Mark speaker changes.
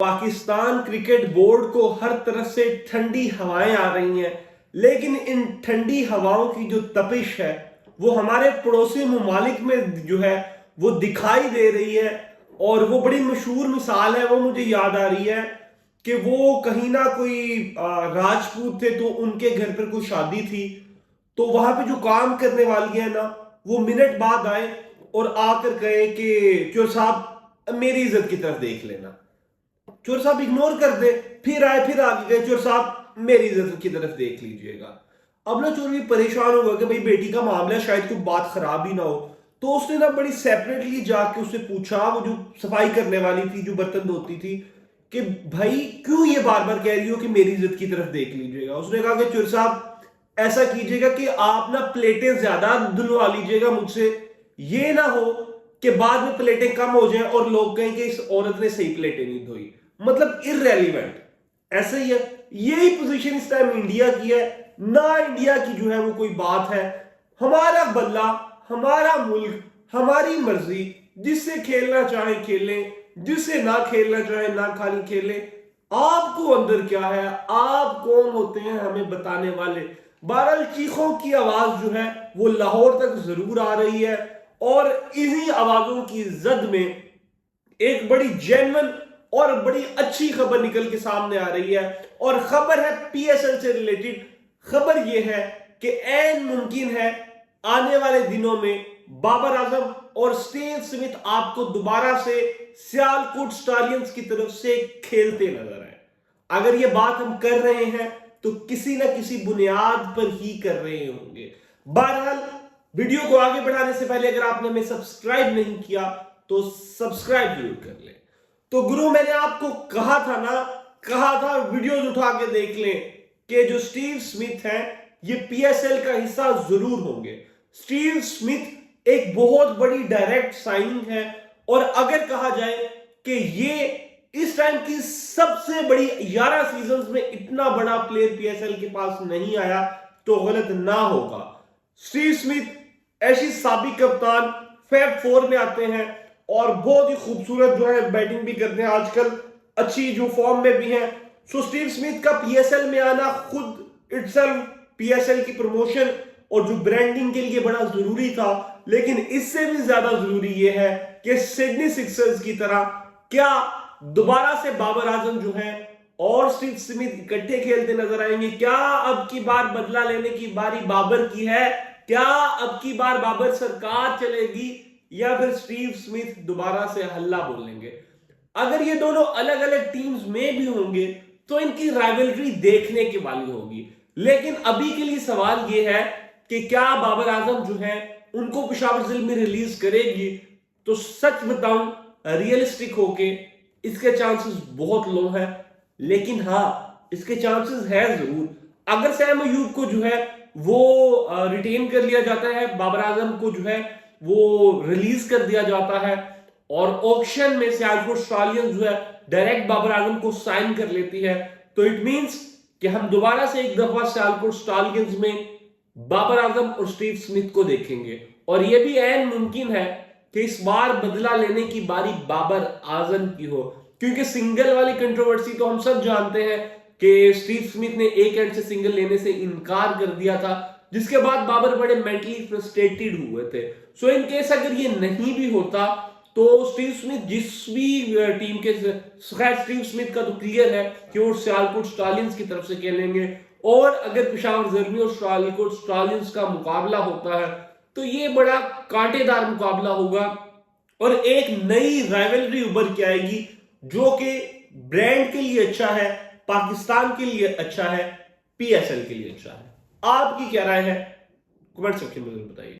Speaker 1: Pakistan cricket board को हर तरफ से ठंडी हवाएं आ रही हैं, लेकिन इन ठंडी हवाओं की जो तपिश है वो हमारे पड़ोसी ममालिक में जो है वो दिखाई दे रही है। और वो बड़ी मशहूर मिसाल है, वो मुझे याद आ रही है कि वो कहीं ना कोई राजपूत थे, तो उनके घर पर कोई शादी थी, तो वहां पे जो काम करने वाली है ना, वो मिनट बाद आए और आकर कहे कि चोर साहब मेरी इज्जत की तरफ देख लेना। चोर साहब इग्नोर कर दे, फिर आए, फिर आगे गए, चोर साहब मेरी इज्जत की तरफ देख लीजिएगा। अब ना चोर भी परेशान होगा कि भाई बेटी का मामला है, शायद कोई बात खराब ही ना हो, तो उसने ना बड़ी सेपरेटली जाके उससे पूछा, वो जो सफाई करने वाली थी, जो बर्तन धोती थी, कि भाई क्यों ये बार बार कह रही हो कि मेरी इज्जत की तरफ देख लीजिएगा। उसने कहा कि चोर साहब ऐसा कीजिएगा कि आप ना प्लेटें ज्यादा धुलवा लीजिएगा मुझसे, ये ना हो कि बाद में प्लेटें कम हो जाएं और लोग कहें कि इस औरत ने सही प्लेटें नहीं धोई। मतलब इररेलेवेंट। ऐसा ही है, यही पोजीशन इस टाइम इंडिया की है ना। इंडिया की जो है वो कोई बात है, हमारा बल्ला, हमारा मुल्क, हमारी मर्जी, जिससे खेलना चाहे खेलें, जिससे ना खेलना चाहे ना खाली खेलें। आपको अंदर क्या है, आप कौन होते हैं हमें बताने वाले। बहरहाल चीखों की आवाज जो है वो लाहौर तक जरूर आ रही है, और इन्हीं आवाजों की जद में एक बड़ी जेन्युइन और बड़ी अच्छी खबर निकल के सामने आ रही है। और खबर है पीएसएल से रिलेटेड। खबर यह है कि ऐन मुमकिन है आने वाले दिनों में बाबर आजम और स्टीव स्मिथ आपको दोबारा से सियालकोट स्टालियंस की तरफ से खेलते नजर आए। अगर यह बात हम कर रहे हैं तो किसी ना किसी बुनियाद पर ही कर रहे होंगे। बहरहाल वीडियो को आगे बढ़ाने से पहले अगर आपने हमें सब्सक्राइब नहीं किया तो सब्सक्राइब जरूर कर लें। तो गुरु, मैंने आपको कहा था वीडियोस उठा के देख लें कि जो स्टीव स्मिथ है ये पीएसएल का हिस्सा जरूर होंगे। स्टीव स्मिथ एक बहुत बड़ी डायरेक्ट साइनिंग है, और अगर कहा जाए कि ये इस टाइम की सबसे बड़ी 11 सीजन्स में इतना बड़ा प्लेयर पीएसएल के पास नहीं आया तो गलत ना होगा। स्टीव स्मिथ ऐसी साबिक कप्तान, फैब 4 में आते हैं और बहुत ही खूबसूरत जो है बैटिंग भी करते हैं, आजकल अच्छी जो फॉर्म में भी है। सो स्टीव स्मिथ का पीएसएल में आना खुद इटसेल्फ पीएसएल की प्रमोशन और जो ब्रांडिंग के लिए बड़ा जरूरी था, लेकिन इससे भी ज्यादा जरूरी यह है कि सिडनी सिक्सर्स की तरह क्या दोबारा से बाबर आजम जो है और स्टीव स्मिथ इकट्ठे खेलते नजर आएंगे। क्या अब की बार बदला लेने की बारी बाबर की है? क्या अब की बार बाबर सरकार चलेगी, या फिर स्टीव स्मिथ दोबारा से हल्ला बोलेंगे? अगर ये दोनों अलग अलग टीम्स में भी होंगे तो इनकी राइवलरी देखने की वाली होगी। लेकिन अभी के लिए सवाल यह है कि क्या बाबर आजम जो है उनको पेशावर जेल में रिलीज करेगी? तो सच बताऊं, रियलिस्टिक होके इसके चांसेस बहुत लो है, लेकिन हाँ इसके चांसेस है जरूर। अगर सैम अयूब को जो है वो रिटेन कर लिया जाता है, बाबर आजम को जो है वो रिलीज कर दिया जाता है, और ऑक्शन में सियालकोट स्टालियंस जो है डायरेक्ट बाबर आजम को साइन कर लेती है, तो इट मींस कि हम दोबारा से एक दफा सियालकोट स्टालियंस में बाबर आजम और स्टीव स्मिथ को देखेंगे। और यह भी ऐन मुमकिन है कि इस बार बदला लेने की बारी बाबर आजम की हो, क्योंकि सिंगल वाली कंट्रोवर्सी तो हम सब जानते हैं कि स्टीव स्मिथ ने एक एंड से सिंगल लेने से इनकार कर दिया था, जिसके बाद बाबर बड़े मेंटली फ्रस्ट्रेटेड हुए थे। सो इन केस अगर ये नहीं भी होता तो स्टीव स्मिथ जिस भी टीम के, स्टीव स्मिथ का तो क्लियर है कि वो सियालकोट स्टालियंस की तरफ से खेलेंगे, और अगर पेशावर जर्मी और सियालकोट स्टालियंस का मुकाबला होता है तो ये बड़ा कांटेदार मुकाबला होगा, और एक नई राइवलरी उभर के आएगी जो कि ब्रांड के लिए अच्छा है, पाकिस्तान के लिए अच्छा है, पीएसएल के लिए अच्छा है। आपकी क्या राय है? कमेंट सेक्शन में बताइए।